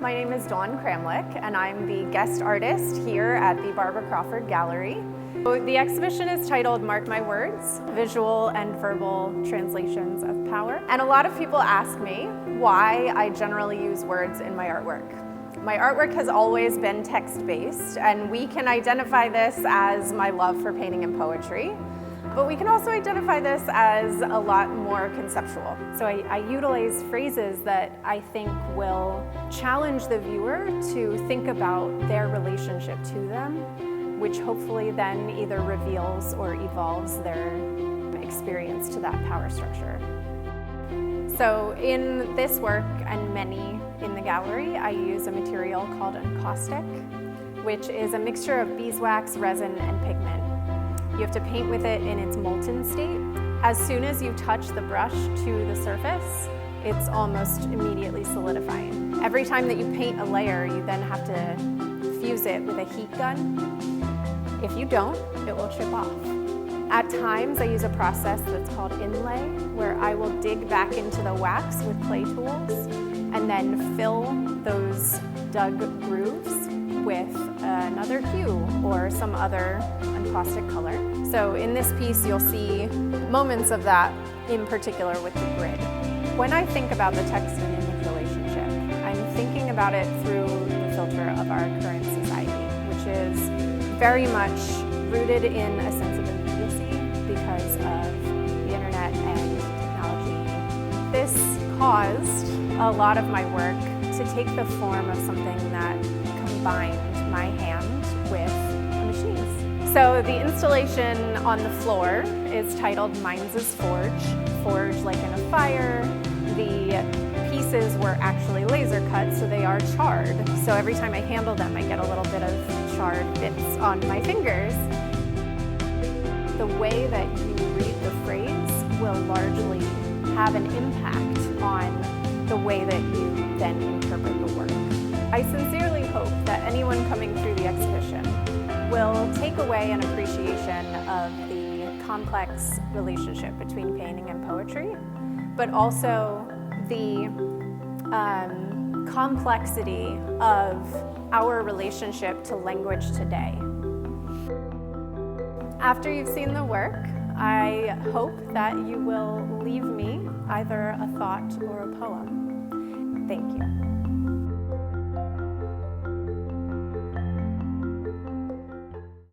My name is Dawn Kramlich, and I'm the guest artist here at the Barbara Crawford Gallery. The exhibition is titled Mark My Words, Visual and Verbal Translations of Power. And a lot of people ask me why I generally use words in my artwork. My artwork has always been text-based, and we can identify this as my love for painting and poetry. But we can also identify this as a lot more conceptual. So I utilize phrases that I think will challenge the viewer to think about their relationship to them, which hopefully then either reveals or evolves their experience to that power structure. So in this work and many in the gallery, I use a material called encaustic, which is a mixture of beeswax, resin, and pigment. You have to paint with it in its molten state. As soon as you touch the brush to the surface, it's almost immediately solidifying. Every time that you paint a layer, you then have to fuse it with a heat gun. If you don't, it will chip off. At times, I use a process that's called inlay, where I will dig back into the wax with clay tools and then fill those dug grooves with another hue or some other encaustic color. So in this piece, you'll see moments of that, in particular with the grid. When I think about the text and image relationship, I'm thinking about it through the filter of our current society, which is very much rooted in a sense of immediacy because of the internet and technology. This caused a lot of my work to take the form of something that combined my hand with machines. So the installation on the floor is titled Mines' Forge, forge like in a fire. The pieces were actually laser cut, so they are charred. So every time I handle them, I get a little bit of charred bits on my fingers. The way that you read the phrase will largely have an impact on the way that you then interpret the work. I sincerely hope that anyone coming through the exhibition will take away an appreciation of the complex relationship between painting and poetry, but also the complexity of our relationship to language today. After you've seen the work, I hope that you will leave me either a thought or a poem. Thank you.